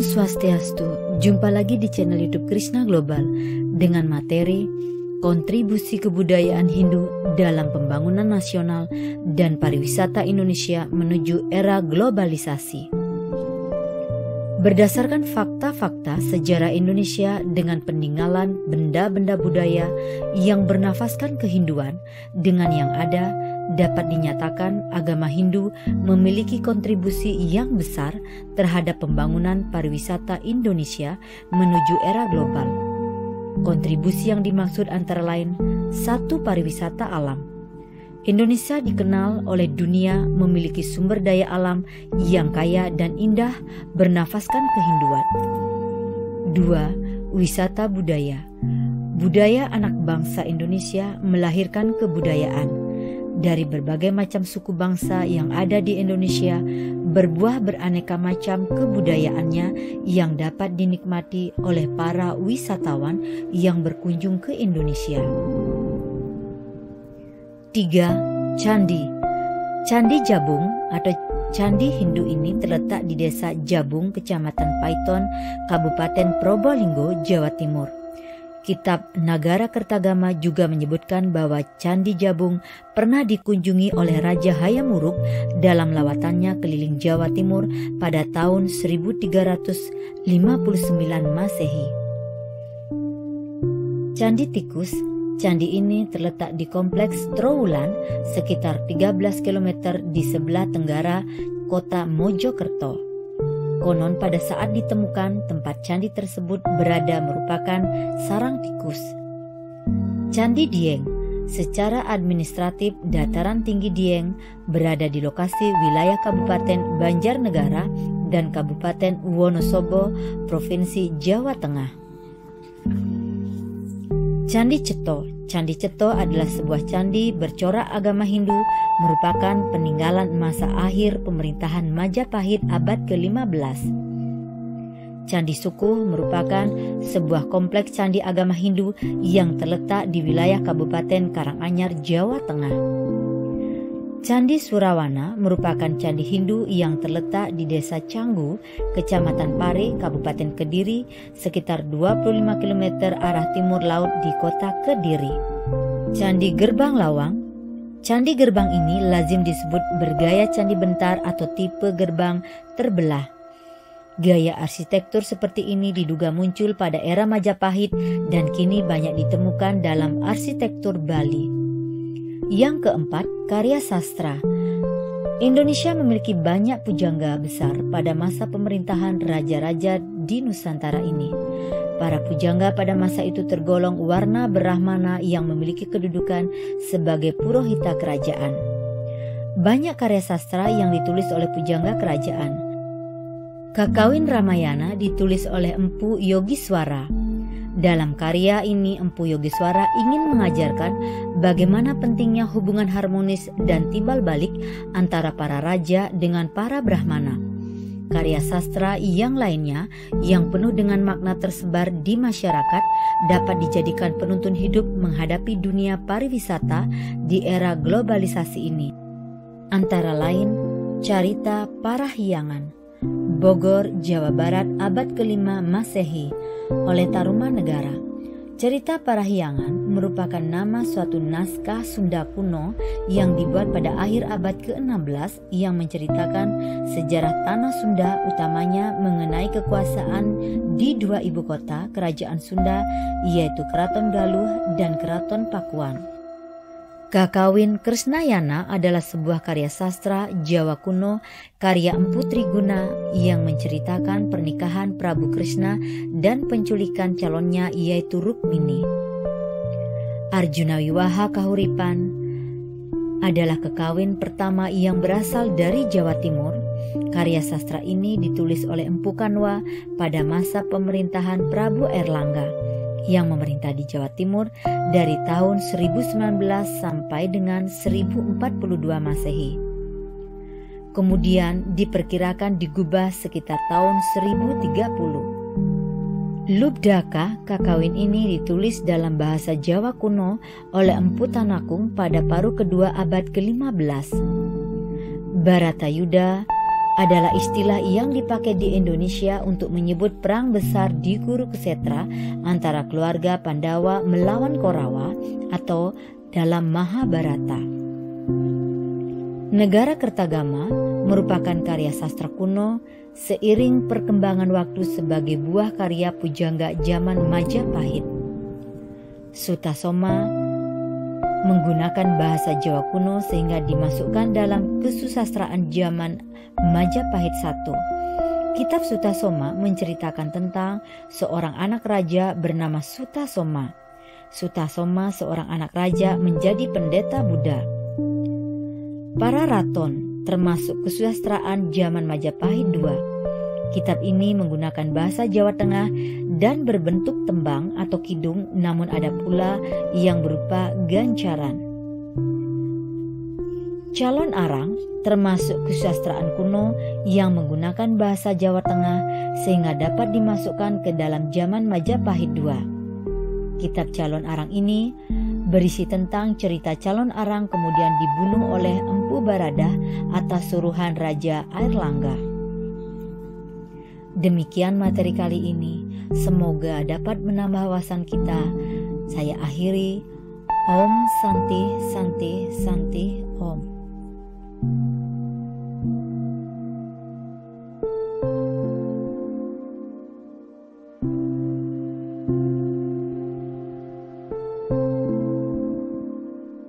Swastiastu, jumpa lagi di channel YouTube Krishna Global dengan materi kontribusi kebudayaan Hindu dalam pembangunan nasional dan pariwisata Indonesia menuju era globalisasi. Berdasarkan fakta-fakta sejarah Indonesia dengan peninggalan benda-benda budaya yang bernafaskan kehinduan dengan yang ada, dapat dinyatakan agama Hindu memiliki kontribusi yang besar terhadap pembangunan pariwisata Indonesia menuju era global. Kontribusi yang dimaksud antara lain, 1. Pariwisata alam. Indonesia dikenal oleh dunia memiliki sumber daya alam yang kaya dan indah bernafaskan kehinduan. 2. Wisata budaya. Budaya anak bangsa Indonesia melahirkan kebudayaan. Dari berbagai macam suku bangsa yang ada di Indonesia, berbuah beraneka macam kebudayaannya yang dapat dinikmati oleh para wisatawan yang berkunjung ke Indonesia. 3. Candi. Candi Jabung atau Candi Hindu ini terletak di Desa Jabung, Kecamatan Paiton, Kabupaten Probolinggo, Jawa Timur. Kitab Nagara Kertagama juga menyebutkan bahwa Candi Jabung pernah dikunjungi oleh Raja Hayam Wuruk dalam lawatannya keliling Jawa Timur pada tahun 1359 Masehi. Candi Tikus. Candi ini terletak di Kompleks Trowulan sekitar 13 km di sebelah tenggara kota Mojokerto. Konon pada saat ditemukan tempat candi tersebut berada merupakan sarang tikus. Candi Dieng. Secara administratif, dataran tinggi Dieng berada di lokasi wilayah Kabupaten Banjarnegara dan Kabupaten Wonosobo, Provinsi Jawa Tengah. Candi Ceto. Candi Ceto adalah sebuah candi bercorak agama Hindu, merupakan peninggalan masa akhir pemerintahan Majapahit abad ke-15. Candi Sukuh merupakan sebuah kompleks candi agama Hindu yang terletak di wilayah Kabupaten Karanganyar, Jawa Tengah. Candi Surawana merupakan candi Hindu yang terletak di Desa Canggu, Kecamatan Pare, Kabupaten Kediri, sekitar 25 km arah timur laut di kota Kediri. Candi Gerbang Lawang. Candi gerbang ini lazim disebut bergaya candi bentar atau tipe gerbang terbelah. Gaya arsitektur seperti ini diduga muncul pada era Majapahit dan kini banyak ditemukan dalam arsitektur Bali. Yang keempat, karya sastra. Indonesia memiliki banyak pujangga besar pada masa pemerintahan raja-raja di Nusantara ini. Para pujangga pada masa itu tergolong warna Brahmana yang memiliki kedudukan sebagai purohita kerajaan. Banyak karya sastra yang ditulis oleh pujangga kerajaan. Kakawin Ramayana ditulis oleh Empu Yogiswara. Dalam karya ini Empu Yogiswara ingin mengajarkan bagaimana pentingnya hubungan harmonis dan timbal balik antara para raja dengan para Brahmana. Karya sastra yang lainnya yang penuh dengan makna tersebar di masyarakat dapat dijadikan penuntun hidup menghadapi dunia pariwisata di era globalisasi ini. Antara lain, Carita Parahyangan, Bogor, Jawa Barat, abad ke-5 Masehi, oleh Tarumanegara. Cerita Parahyangan merupakan nama suatu naskah Sunda kuno yang dibuat pada akhir abad ke-16 yang menceritakan sejarah tanah Sunda, utamanya mengenai kekuasaan di dua ibu kota kerajaan Sunda, yaitu Keraton Galuh dan Keraton Pakuan. Kakawin Krisnayana adalah sebuah karya sastra Jawa kuno karya Empu Triguna yang menceritakan pernikahan Prabu Krishna dan penculikan calonnya yaitu Rukmini. Arjuna Wiwaha Kahuripan adalah kekawin pertama yang berasal dari Jawa Timur. Karya sastra ini ditulis oleh Empu Kanwa pada masa pemerintahan Prabu Erlangga yang memerintah di Jawa Timur dari tahun 1019 sampai dengan 1042 Masehi. Kemudian diperkirakan digubah sekitar tahun 1030. Lubdaka, kakawin ini ditulis dalam bahasa Jawa kuno oleh Empu Tanakung pada paruh kedua abad ke-15. Baratayuda adalah istilah yang dipakai di Indonesia untuk menyebut perang besar di Kurukshetra antara keluarga Pandawa melawan Korawa atau dalam Mahabharata. Negara Kertagama merupakan karya sastra kuno seiring perkembangan waktu sebagai buah karya pujangga zaman Majapahit. Sutasoma menggunakan bahasa Jawa kuno sehingga dimasukkan dalam kesusastraan zaman Majapahit I. Kitab Sutasoma menceritakan tentang seorang anak raja bernama Sutasoma. Sutasoma, seorang anak raja, menjadi pendeta Buddha. Para raton termasuk kesusastraan zaman Majapahit II. Kitab ini menggunakan bahasa Jawa Tengah dan berbentuk tembang atau kidung, namun ada pula yang berupa gancaran. Calon Arang termasuk kesusastraan kuno yang menggunakan bahasa Jawa Tengah sehingga dapat dimasukkan ke dalam zaman Majapahit II. Kitab Calon Arang ini berisi tentang cerita Calon Arang kemudian dibunuh oleh Empu Baradah atas suruhan Raja Airlangga. Demikian materi kali ini, semoga dapat menambah wawasan kita. Saya akhiri. Om Santi Santi Santi Om.